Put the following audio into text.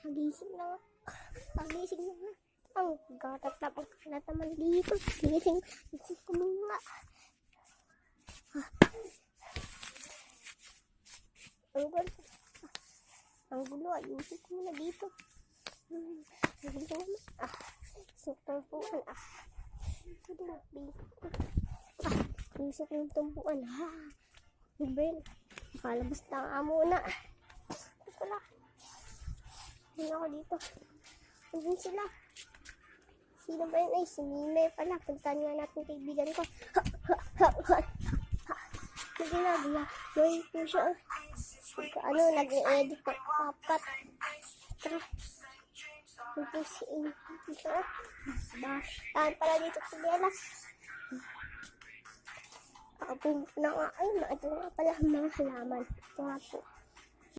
Nagising na nga. Nagising na nga. Ang gatat na pagkalat naman dito. Gising ko muna. Ang gulo. Ayusin ko muna dito. Ang gulo naman. Sukang puan. Ayusin ko yung tumpuan. Bel. Makalabas na nga muna. Wala. Hindi ako dito. Andun sila. Sino ba yun? Ay, si Mime pala. Puntahan nga natin kaibigan ko. Naginabi yun po siya. Ano, nag-i-edit ng kapat. Tara. Ito si Amy siya. Tahan pala dito si Bella. Nakapun na nga. Ay, ito nga pala ang mga halaman. Ito nga po.